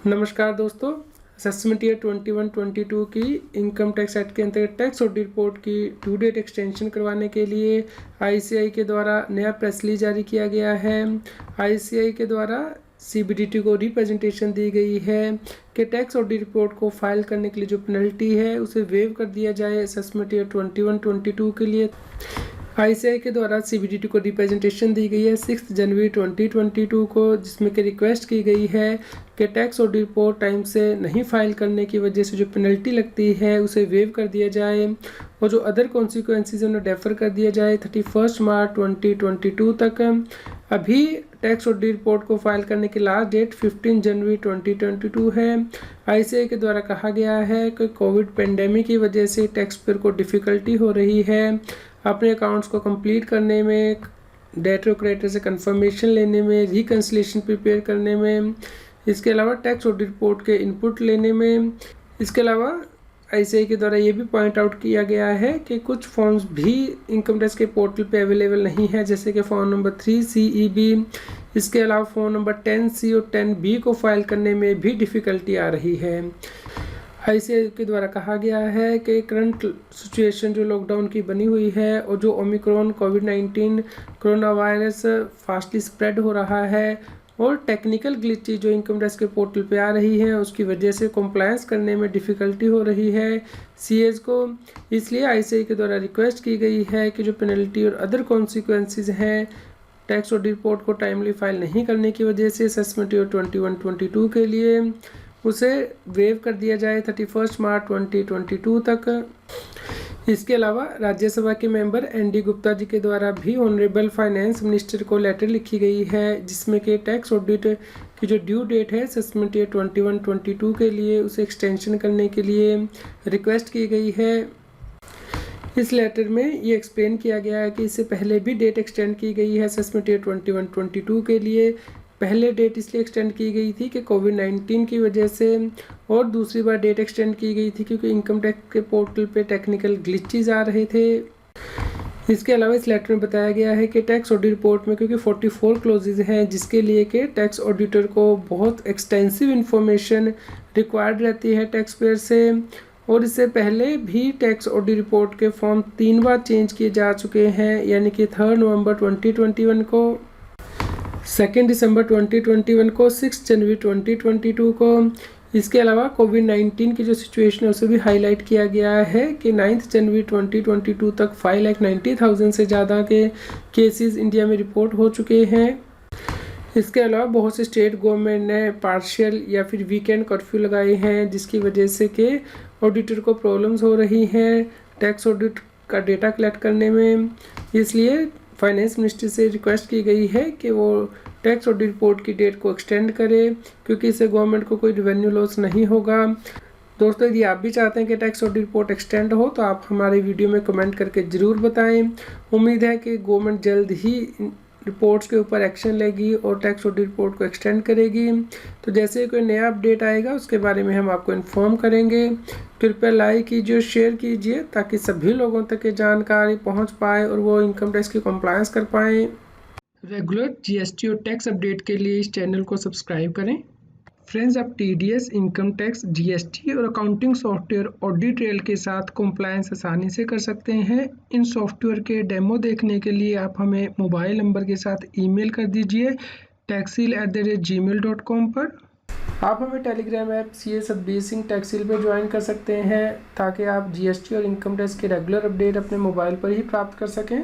नमस्कार दोस्तों, assessment year 21-22 की इनकम टैक्स एक्ट के अंतर्गत टैक्स ऑडिट रिपोर्ट की ड्यू डेट एक्सटेंशन करवाने के लिए आईसीआई के द्वारा नया प्रेस रिलीज जारी किया गया है। आईसीआई के द्वारा सीबीडीटी को रिप्रेजेंटेशन दी गई है कि टैक्स ऑडिट रिपोर्ट को फाइल करने के लिए जो पेनल्टी है उसे वेव कर दिया जाए असेसमेंट ईयर 21-22 के लिए। आईसीआई के द्वारा सीबीडीटी को रिप्रेजेंटेशन दी गई है 6 जनवरी 2022 को, जिसमें कि रिक्वेस्ट की गई है कि टैक्स ऑडिट रिपोर्ट टाइम से नहीं फाइल करने की वजह से जो पेनल्टी लगती है उसे वेव कर दिया जाए और जो अदर कॉन्सिक्वेंसेज उन्हें डेफर कर दिया जाए 31 मार्च 2022 तक। अभी टैक्स ऑडिट रिपोर्ट को फाइल करने की लास्ट डेट 15 जनवरी 2022 है। आईसीआई के द्वारा कहा गया है कि कोविड पेंडेमिक की वजह से टैक्स पेयर को डिफ़िकल्टी हो रही है अपने अकाउंट्स को कंप्लीट करने में, डेटर क्रेडिटर से कंफर्मेशन लेने में, रिकन्सिलेशन प्रिपेयर करने में, इसके अलावा टैक्स ऑडिट रिपोर्ट के इनपुट लेने में। इसके अलावा आईसीआई के द्वारा ये भी पॉइंट आउट किया गया है कि कुछ फॉर्म्स भी इनकम टैक्स के पोर्टल पे अवेलेबल नहीं है, जैसे कि फॉर्म नंबर 3CEB। इसके अलावा फॉर्म नंबर 10C और 10B को फाइल करने में भी डिफ़िकल्टी आ रही है। आईसीआई के द्वारा कहा गया है कि करंट सिचुएशन जो लॉकडाउन की बनी हुई है और जो ओमिक्रॉन कोविड-19 कोरोना वायरस फास्टली स्प्रेड हो रहा है और टेक्निकल ग्लिचेज जो इनकम टैक्स के पोर्टल पे आ रही है उसकी वजह से कंप्लायंस करने में डिफ़िकल्टी हो रही है सीएस को। इसलिए आईसीआई के द्वारा रिक्वेस्ट की गई है कि जो पेनल्टी और अदर कॉन्सिक्वेंसेज हैं टैक्स ऑडिट रिपोर्ट को टाइमली फाइल नहीं करने की वजह से असेसमेंट ईयर 21-22 के लिए उसे वेव कर दिया जाए 31 मार्च 2022 तक। इसके अलावा राज्यसभा के मेंबर एनडी गुप्ता जी के द्वारा भी ऑनरेबल फाइनेंस मिनिस्टर को लेटर लिखी गई है जिसमें कि टैक्स ऑडिट की जो ड्यू डेट है असेसमेंट ईयर 21-22 के लिए उसे एक्सटेंशन करने के लिए रिक्वेस्ट की गई है। इस लेटर में ये एक्सप्लेन किया गया है कि इससे पहले भी डेट एक्सटेंड की गई है असेसमेंट ईयर 21-22 के लिए। पहले डेट इसलिए एक्सटेंड की गई थी कि कोविड-19 की वजह से, और दूसरी बार डेट एक्सटेंड की गई थी क्योंकि इनकम टैक्स के पोर्टल पे टेक्निकल ग्लिचेस आ रहे थे। इसके अलावा इस लेटर में बताया गया है कि टैक्स ऑडिट रिपोर्ट में क्योंकि 44 क्लोजेज हैं जिसके लिए कि टैक्स ऑडिटर को बहुत एक्सटेंसिव इंफॉर्मेशन रिक्वायर्ड रहती है टैक्स पेयर से, और इससे पहले भी टैक्स ऑडिट रिपोर्ट के फॉर्म 3 बार चेंज किए जा चुके हैं, यानी कि 3 नवंबर 2021 को, 2 दिसंबर 2021 को, 6 जनवरी 2022 को। इसके अलावा कोविड-19 की जो सिचुएशन है उसे भी हाईलाइट किया गया है कि 9 जनवरी 2022 तक 5,90,000 से ज़्यादा के केसेस इंडिया में रिपोर्ट हो चुके हैं। इसके अलावा बहुत से स्टेट गवर्नमेंट ने पार्शियल या फिर वीकेंड कर्फ्यू लगाए हैं जिसकी वजह से कि ऑडिटर को प्रॉब्लम्स हो रही हैं टैक्स ऑडिट का डेटा कलेक्ट करने में। इसलिए फाइनेंस मिनिस्ट्री से रिक्वेस्ट की गई है कि वो टैक्स ऑडिट रिपोर्ट की डेट को एक्सटेंड करे क्योंकि इससे गवर्नमेंट को कोई रेवेन्यू लॉस नहीं होगा। दोस्तों, यदि आप भी चाहते हैं कि टैक्स ऑडिट रिपोर्ट एक्सटेंड हो तो आप हमारे वीडियो में कमेंट करके ज़रूर बताएं। उम्मीद है कि गवर्नमेंट जल्द ही रिपोर्ट्स के ऊपर एक्शन लेगी और टैक्स ऑडिट रिपोर्ट को एक्सटेंड करेगी। तो जैसे कोई नया अपडेट आएगा उसके बारे में हम आपको इन्फॉर्म करेंगे। कृपया लाइक कीजिए और शेयर कीजिए ताकि सभी लोगों तक ये जानकारी पहुंच पाए और वो इनकम टैक्स की कंप्लायंस कर पाएँ। रेगुलर जीएसटी और टैक्स अपडेट के लिए इस चैनल को सब्सक्राइब करें। फ्रेंड्स, आप टीडीएस, इनकम टैक्स, जीएसटी और अकाउंटिंग सॉफ्टवेयर ऑडिट ट्रेल के साथ कंप्लायंस आसानी से कर सकते हैं। इन सॉफ्टवेयर के डेमो देखने के लिए आप हमें मोबाइल नंबर के साथ ईमेल कर दीजिए taxil@gmail.com पर। आप हमें Telegram app CA Satbir Singh Taxil पर ज्वाइन कर सकते हैं ताकि आप जीएसटी और इनकम टैक्स के रेगुलर अपडेट अपने मोबाइल पर ही प्राप्त कर सकें।